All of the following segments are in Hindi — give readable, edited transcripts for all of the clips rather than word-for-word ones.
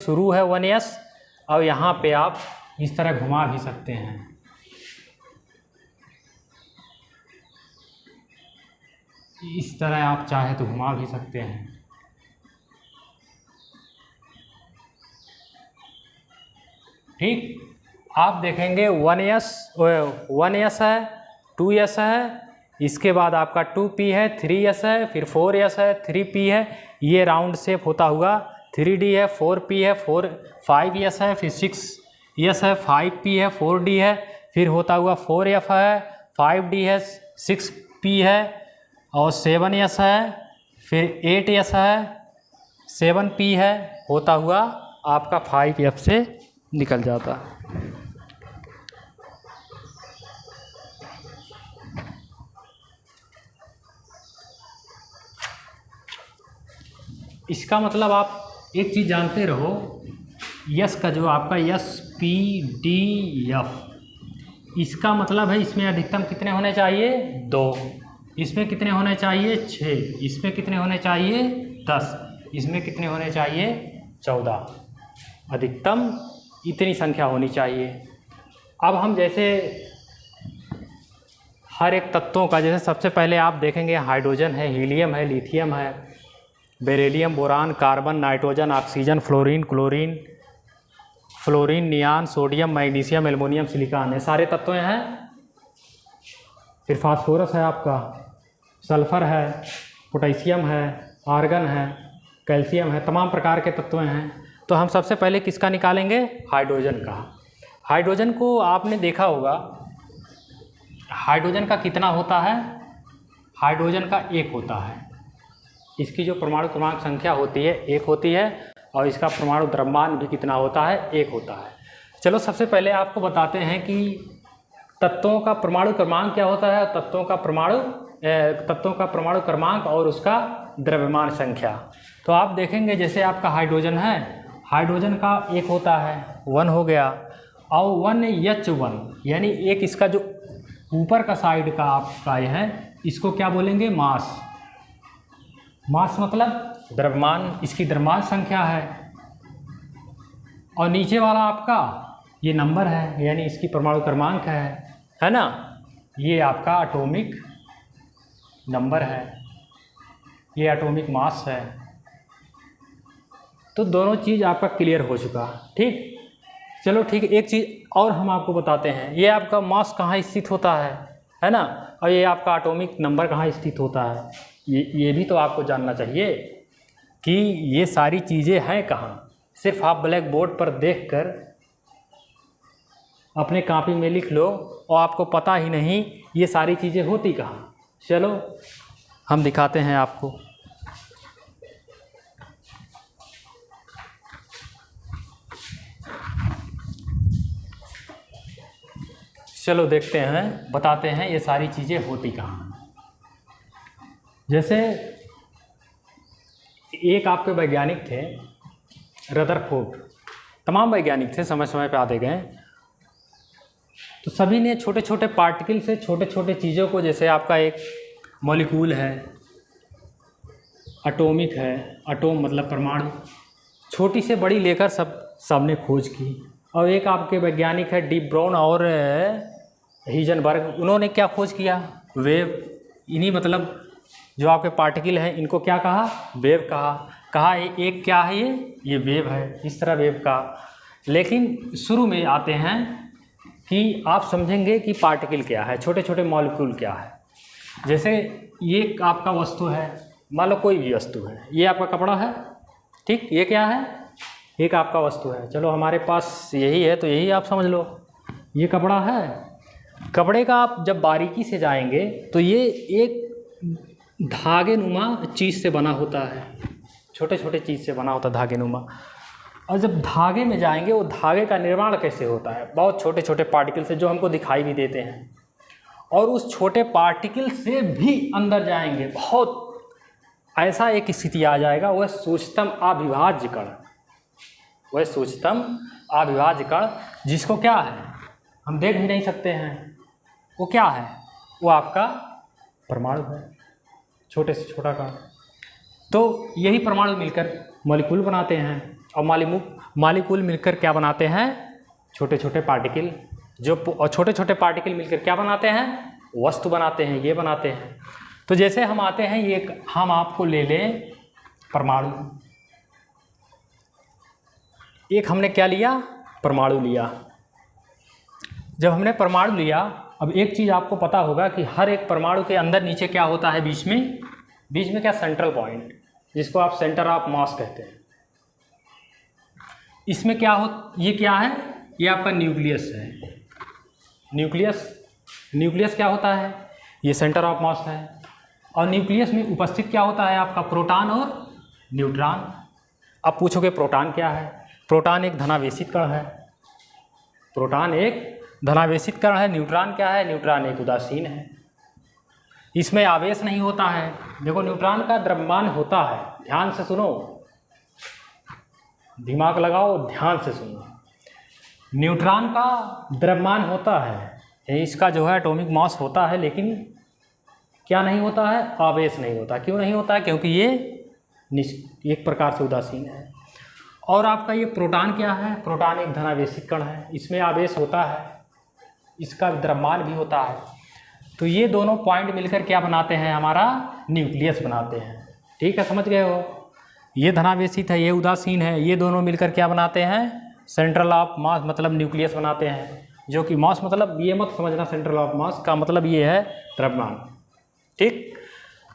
शुरू है 1s और यहाँ पे आप इस तरह घुमा भी सकते हैं। इस तरह आप चाहे तो घुमा भी सकते हैं। ठीक, आप देखेंगे 1s है, 2s है, इसके बाद आपका 2p है, 3s है, फिर 4s है, 3p है, ये राउंड शेप होता हुआ 3d है, 4p है, 5s है, फिर 6s है, 5p है, 4d है, फिर होता हुआ 4f है, 5d है, 6p है और 7s है, फिर 8s है, 7p है, होता हुआ आपका 5f से निकल जाता है। इसका मतलब आप एक चीज़ जानते रहो, यस का जो आपका SPDF, इसका मतलब है इसमें अधिकतम कितने होने चाहिए 2, इसमें कितने होने चाहिए 6, इसमें कितने होने चाहिए 10, इसमें कितने होने चाहिए 14, अधिकतम इतनी संख्या होनी चाहिए। अब हम जैसे हर एक तत्वों का, जैसे सबसे पहले आप देखेंगे हाइड्रोजन है, हीलियम है, लिथियम है, beryllium, boron, carbon, nitrogen, oxygen, fluorine, chlorine, fluorine, neon, sodium, magnesium, aluminium, silicon, ये सारे तत्व हैं। फिर फास्फोरस है आपका, सल्फर है, पोटेशियम है, आर्गन है, कैल्शियम है, तमाम प्रकार के तत्व हैं। तो हम सबसे पहले किसका निकालेंगे, हाइड्रोजन का। हाइड्रोजन को आपने देखा होगा, हाइड्रोजन का कितना होता है, हाइड्रोजन का 1 होता है। इसकी जो परमाणु क्रमांक संख्या होती है 1 होती है और इसका परमाणु द्रव्यमान भी कितना होता है, 1 होता है। चलो सबसे पहले आपको बताते हैं कि तत्वों का परमाणु क्रमांक क्या होता है, तत्वों का परमाणु क्रमांक और उसका द्रव्यमान संख्या। तो आप देखेंगे जैसे आपका हाइड्रोजन है, हाइड्रोजन का 1 होता है, 1 हो गया, और 1H1 यानी एक इसका जो ऊपर का साइड का आपका ये है, इसको क्या बोलेंगे, मास। मास मतलब द्रव्यमान, इसकी द्रव्यमान संख्या है। और नीचे वाला आपका ये नंबर है, यानी इसकी परमाणु क्रमांक है ना, ये आपका एटॉमिक नंबर है, ये एटॉमिक मास है। तो दोनों चीज़ आपका क्लियर हो चुका, ठीक। चलो ठीक, एक चीज़ और हम आपको बताते हैं, ये आपका मास कहाँ स्थित होता है ना, और ये आपका एटॉमिक नंबर कहाँ स्थित होता है, ये भी तो आपको जानना चाहिए कि ये सारी चीज़ें हैं कहाँ। सिर्फ आप ब्लैक बोर्ड पर देखकर अपने कॉपी में लिख लो और आपको पता ही नहीं ये सारी चीज़ें होती कहाँ। चलो हम दिखाते हैं आपको। चलो देखते हैं, बताते हैं ये सारी चीज़ें होती कहाँ। जैसे एक आपके वैज्ञानिक थे रदरफोर्ड, तमाम वैज्ञानिक थे, समय समय पे आते गए, तो सभी ने छोटे छोटे पार्टिकल से छोटे छोटे चीज़ों को, जैसे आपका एक मॉलिक्यूल है, एटॉमिक है, एटॉम मतलब परमाणु, छोटी से बड़ी लेकर सबने खोज की। और एक आपके वैज्ञानिक है डी ब्राउन और हीजनबर्ग, उन्होंने क्या खोज किया, वेव। इन्हीं मतलब जो आपके पार्टिकल हैं इनको क्या कहा, वेव कहा एक क्या है, ये वेव है, इस तरह वेव का। लेकिन शुरू में आते हैं कि आप समझेंगे कि पार्टिकल क्या है, छोटे छोटे मॉलिक्यूल क्या है। जैसे ये आपका वस्तु है, मान लो कोई भी वस्तु है, ये आपका कपड़ा है, ठीक, ये क्या है, एक आपका वस्तु है। चलो हमारे पास यही है तो यही आप समझ लो, ये कपड़ा है। कपड़े का आप जब बारीकी से जाएंगे तो ये एक धागे नुमा चीज़ से बना होता है, छोटे छोटे चीज़ से बना होता है धागे नुमा। और जब धागे में जाएंगे, वो धागे का निर्माण कैसे होता है, बहुत छोटे छोटे पार्टिकल से, जो हमको दिखाई भी देते हैं। और उस छोटे पार्टिकल से भी अंदर जाएंगे, बहुत ऐसा एक स्थिति आ जाएगा, वह सूक्ष्मतम अविभाज्य कण, वह सूक्ष्मतम अविभाज्य कण, जिसको क्या है हम देख भी नहीं सकते हैं, वो क्या है, वो आपका परमाणु है, छोटे से छोटा कण। तो यही परमाणु मिलकर मॉलिक्यूल बनाते हैं, और मॉलिक्यूल मिलकर क्या बनाते हैं, छोटे छोटे पार्टिकल, जो छोटे छोटे पार्टिकल मिलकर क्या बनाते हैं, वस्तु बनाते हैं, ये बनाते हैं। तो जैसे हम आते हैं, ये हम आपको ले लें परमाणु, एक हमने क्या लिया, परमाणु लिया। जब हमने परमाणु लिया, अब एक चीज़ आपको पता होगा कि हर एक परमाणु के अंदर नीचे क्या होता है, बीच में क्या, सेंट्रल पॉइंट, जिसको आप सेंटर ऑफ मास कहते हैं। इसमें क्या ये क्या है, ये आपका न्यूक्लियस है। न्यूक्लियस क्या होता है, ये सेंटर ऑफ मास है। और न्यूक्लियस में उपस्थित क्या होता है, आपका प्रोटॉन और न्यूट्रॉन। अब पूछोगे प्रोटॉन क्या है, प्रोटॉन एक धनावेशित कण है, प्रोटॉन एक धनावेशित कण है। न्यूट्रॉन क्या है, न्यूट्रॉन एक उदासीन है, इसमें आवेश नहीं होता है। देखो न्यूट्रॉन का द्रव्यमान होता है, ध्यान से सुनो, दिमाग लगाओ, ध्यान से सुनो। न्यूट्रॉन का द्रव्यमान होता है, इसका जो है एटॉमिक मास होता है, लेकिन क्या नहीं होता है, आवेश नहीं होता। क्यों नहीं होता है, क्योंकि ये एक प्रकार से उदासीन है। और आपका ये प्रोटॉन क्या है, प्रोटॉन एक धनावेशित कण है, इसमें आवेश होता है, इसका द्रव्यमान भी होता है। तो ये दोनों पॉइंट मिलकर क्या बनाते हैं, हमारा न्यूक्लियस बनाते हैं। ठीक है, समझ गए हो। ये धनावेशित है, ये उदासीन है, ये दोनों मिलकर क्या बनाते हैं, सेंट्रल ऑफ मास मतलब न्यूक्लियस बनाते हैं। जो कि मास मतलब ये मत समझना, सेंट्रल ऑफ मास का मतलब ये है द्रव्यमान। ठीक,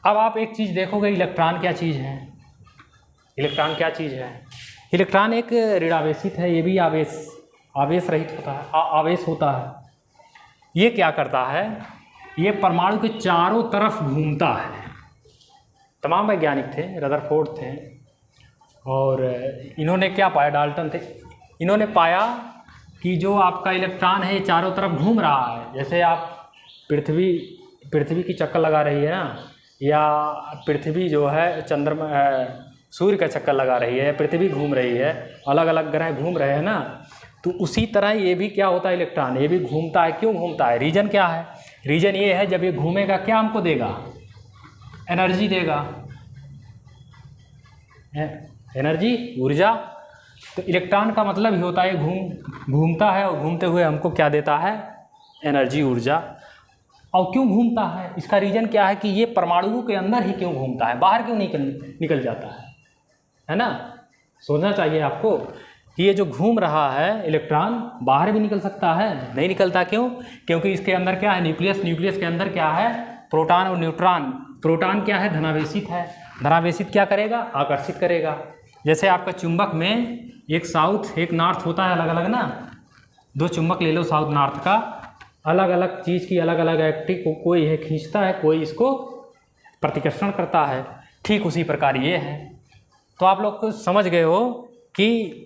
अब आप एक चीज़ देखोगे, इलेक्ट्रॉन क्या चीज़ है, इलेक्ट्रॉन क्या चीज़ है, इलेक्ट्रॉन एक ऋणावेशित है, ये भी आवेश रहित होता है, आवेश होता है। ये क्या करता है, ये परमाणु के चारों तरफ घूमता है। तमाम वैज्ञानिक थे, रदरफोर्ड थे, और इन्होंने क्या पाया, डाल्टन थे, इन्होंने पाया कि जो आपका इलेक्ट्रॉन है ये चारों तरफ घूम रहा है। जैसे आप पृथ्वी की चक्कर लगा रही है ना, या पृथ्वी जो है चंद्रमा सूर्य का चक्कर लगा रही है, पृथ्वी घूम रही है, अलग अलग ग्रह घूम रहे हैं ना, तो उसी तरह ये भी क्या होता है, इलेक्ट्रॉन ये भी घूमता है। क्यों घूमता है, रीजन क्या है, रीजन ये है, जब ये घूमेगा क्या हमको देगा, एनर्जी देगा, एनर्जी, ऊर्जा। तो इलेक्ट्रॉन का मतलब ही होता है घूमता है, और घूमते हुए हमको क्या देता है, एनर्जी, ऊर्जा। और क्यों घूमता है, इसका रीजन क्या है कि ये परमाणुओं के अंदर ही क्यों घूमता है, बाहर क्यों निकल जाता है ना। सोचना चाहिए आपको कि ये जो घूम रहा है इलेक्ट्रॉन, बाहर भी निकल सकता है, नहीं निकलता। क्यों, क्योंकि इसके अंदर क्या है, न्यूक्लियस के अंदर क्या है, प्रोटॉन और न्यूट्रॉन। प्रोटॉन क्या है, धनावेशित है, धनावेशित क्या करेगा, आकर्षित करेगा। जैसे आपका चुंबक में एक साउथ एक नॉर्थ होता है, अलग अलग ना, दो चुंबक ले लो साउथ नॉर्थ का, अलग अलग चीज़ की अलग अलग एक्टिव को, कोई है खींचता है, कोई इसको प्रतिकर्षण करता है। ठीक उसी प्रकार ये है। तो आप लोग को समझ गए हो कि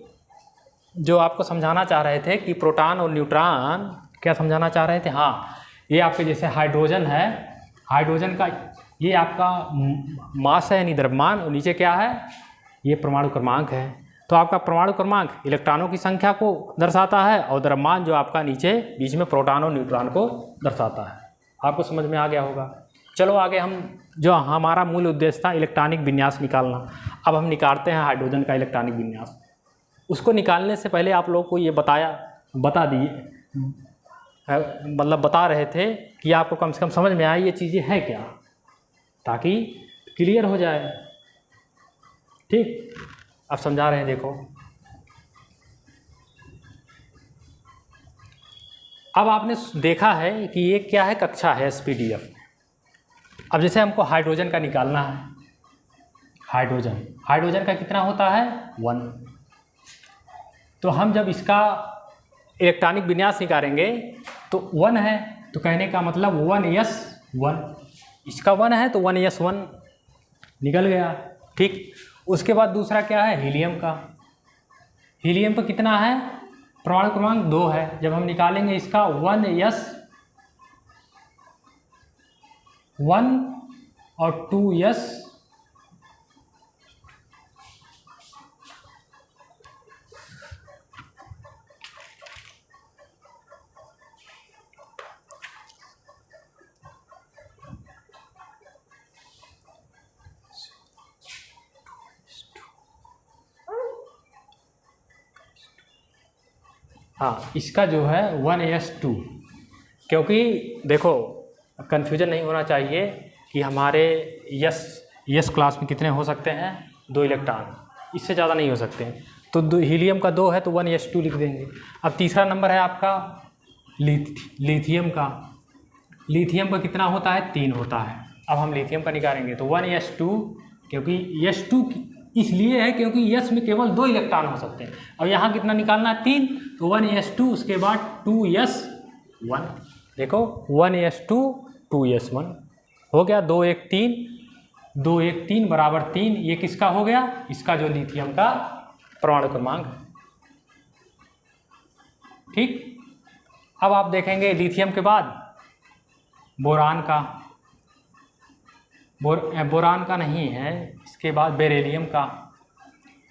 जो आपको समझाना चाह रहे थे कि प्रोटॉन और न्यूट्रॉन क्या समझाना चाह रहे थे। हाँ, ये आपके जैसे हाइड्रोजन है, हाइड्रोजन का ये आपका मास है यानी द्रव्यमान, और नीचे क्या है, ये परमाणु क्रमांक है। तो आपका परमाणु क्रमांक इलेक्ट्रॉनों की संख्या को दर्शाता है, और द्रव्यमान जो आपका नीचे बीच में प्रोटॉन और न्यूट्रॉन को दर्शाता है। आपको समझ में आ गया होगा। चलो आगे, हम जो हमारा मूल उद्देश्य था इलेक्ट्रॉनिक विन्यास निकालना, अब हम निकालते हैं हाइड्रोजन का इलेक्ट्रॉनिक विन्यास। उसको निकालने से पहले आप लोगों को ये बता दिए, मतलब बता रहे थे कि आपको कम से कम समझ में आए ये चीज़ें हैं क्या, ताकि क्लियर हो जाए। ठीक, अब समझा रहे हैं, देखो अब आपने देखा है कि ये क्या है, कक्षा है एसपीडीएफ। अब जैसे हमको हाइड्रोजन का निकालना है, हाइड्रोजन का कितना होता है, 1। तो हम जब इसका इलेक्ट्रॉनिक विन्यास निकालेंगे तो 1 है, तो कहने का मतलब 1s1, इसका 1 है तो 1s1 निकल गया। ठीक, उसके बाद दूसरा क्या है, हीलियम का। हीलियम का कितना है, परमाणु क्रमांक 2 है। जब हम निकालेंगे इसका 1s1 और 2s, हाँ, इसका जो है 1s2, क्योंकि देखो कन्फ्यूजन नहीं होना चाहिए कि हमारे यस क्लास में कितने हो सकते हैं, 2 इलेक्ट्रॉन, इससे ज़्यादा नहीं हो सकते हैं। तो हीलियम का 2 है तो 1s2 लिख देंगे। अब तीसरा नंबर है आपका लिथियम का। लिथियम का कितना होता है, 3 होता है। अब हम लिथियम का निकालेंगे तो 1s2, क्योंकि s2 इसलिए है क्योंकि यस में केवल 2 इलेक्ट्रॉन हो सकते हैं। अब यहाँ कितना निकालना है, 3, तो 1s2, उसके बाद 2s1। देखो 1s2 2s1 हो गया, 2 1 3, 2 1 3 बराबर 3। ये किसका हो गया, इसका जो लिथियम का परमाणु क्रमांक। ठीक, अब आप देखेंगे लिथियम के बाद बोरान का, बोरान का नहीं है, इसके बाद बेरिलियम का।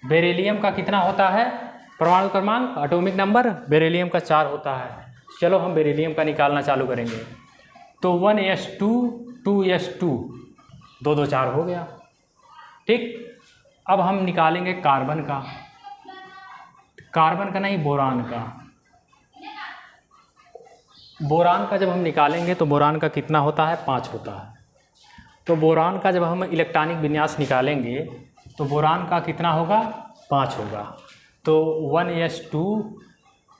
बेरिलियम का कितना होता है परमाणु क्रमांक, एटॉमिक नंबर, बेरिलियम का 4 होता है। चलो हम बेरिलियम का निकालना चालू करेंगे। तो 1s2 2s2 2 2 4 हो गया। ठीक, अब हम निकालेंगे कार्बन का। कार्बन का नहीं, बोरान का। बोरान का जब हम निकालेंगे तो बोरान का कितना होता है, 5 होता है। तो बोरान का जब हम इलेक्ट्रॉनिक विन्यास निकालेंगे तो बोरान का कितना होगा, 5 होगा। तो 1s2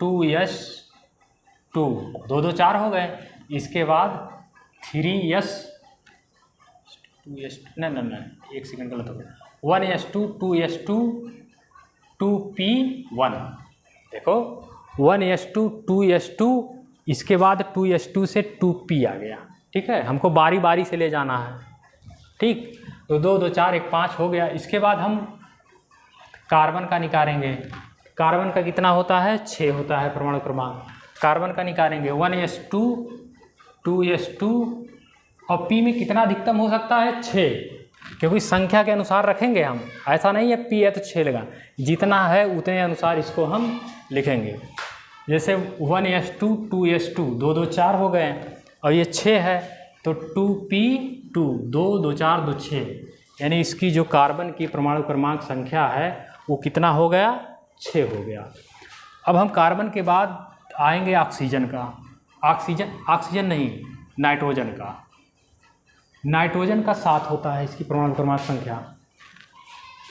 2s2 2 2 4 हो गए। इसके बाद 3s 2s नहीं, एक सेकंड गलत हो गया। 1s2 2s2 2p1। देखो 1s2 2s2, इसके बाद 2s2 से 2p आ गया। ठीक है, हमको बारी बारी से ले जाना है। ठीक, तो 2 2 4 1 5 हो गया। इसके बाद हम कार्बन का निकालेंगे। कार्बन का कितना होता है, 6 होता है परमाणु क्रमांक। कार्बन का निकालेंगे 1s2 2s2, और p में कितना अधिकतम हो सकता है, 6, क्योंकि संख्या के अनुसार रखेंगे हम। ऐसा नहीं है p है तो 6 लगा, जितना है उतने अनुसार इसको हम लिखेंगे। जैसे 1s2 2s2 2 2 4 हो गए, और ये 6 है तो 2p2 2 2 4 2 6, यानी इसकी जो कार्बन की परमाणु क्रमांक संख्या है वो कितना हो गया, 6 हो गया। अब हम कार्बन के बाद आएंगे ऑक्सीजन का। ऑक्सीजन नहीं, नाइट्रोजन का। नाइट्रोजन का 7 होता है इसकी परमाणु क्रमांक संख्या।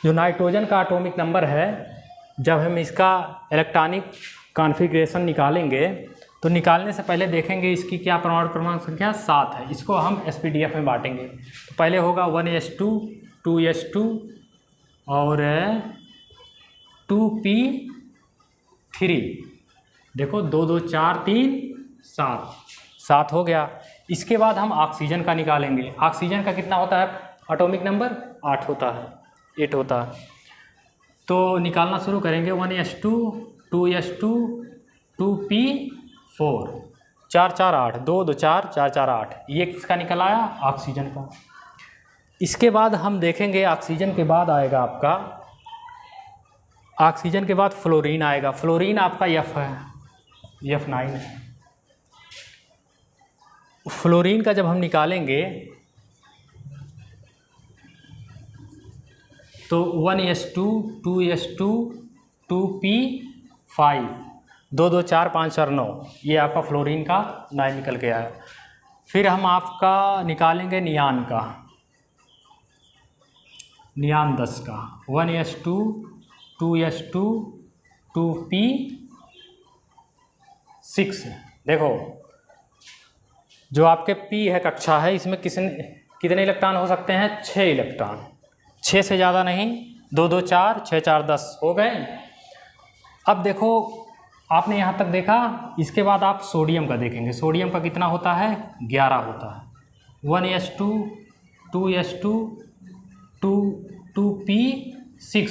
जो नाइट्रोजन का एटॉमिक नंबर है, जब हम इसका इलेक्ट्रॉनिक कॉन्फ़िगरेशन निकालेंगे तो निकालने से पहले देखेंगे इसकी क्या परमाणु क्रमांक संख्या, 7 है। इसको हम SPDF में बांटेंगे। तो पहले होगा 1s2 2s2 और 2p3। देखो 2 2 4 3 7 हो गया। इसके बाद हम ऑक्सीजन का निकालेंगे। ऑक्सीजन का कितना होता है एटॉमिक नंबर, 8 होता है, 8 होता है। तो निकालना शुरू करेंगे। 1s2 2s2 2p4 4 4 8 2 2 4 4 4 8, ये किसका निकल आया, ऑक्सीजन का। इसके बाद हम देखेंगे ऑक्सीजन के बाद आएगा आपका, ऑक्सीजन के बाद फ्लोरीन आएगा। फ्लोरीन आपका F है, F9 है। फ्लोरीन का जब हम निकालेंगे तो 1s2 2s2 2p5 2 2 4 5 4 9, ये आपका फ्लोरीन का 9 निकल के आया। फिर हम आपका निकालेंगे नियान का, नियान 10 का। 1s2 2s2 2p6। देखो जो आपके p है कक्षा है, इसमें कितने इलेक्ट्रॉन हो सकते हैं, 6 इलेक्ट्रॉन, 6 से ज़्यादा नहीं। 2 2 4 6 4 10 हो गए। अब देखो आपने यहाँ तक देखा, इसके बाद आप सोडियम का देखेंगे। सोडियम का कितना होता है, 11 होता है। 1s2 2s2 2p6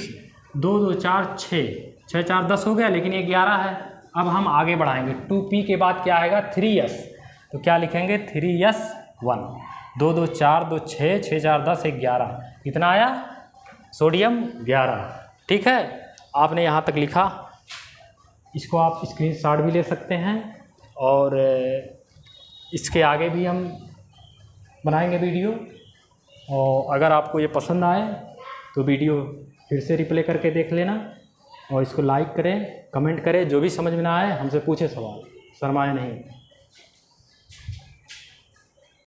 2 2 4 6 6 4 10 हो गया, लेकिन ये 11 है। अब हम आगे बढ़ाएंगे। 2p के बाद क्या आएगा, 3s, तो क्या लिखेंगे 3s1। 2 2 4 2 6 6 4 10 11, कितना आया सोडियम, 11। ठीक है, आपने यहाँ तक लिखा। इसको आप स्क्रीनशॉट भी ले सकते हैं, और इसके आगे भी हम बनाएंगे वीडियो। और अगर आपको ये पसंद आए तो वीडियो फिर से रिप्ले करके देख लेना, और इसको लाइक करें, कमेंट करें, जो भी समझ में ना आए हमसे पूछे सवाल, शर्माए नहीं।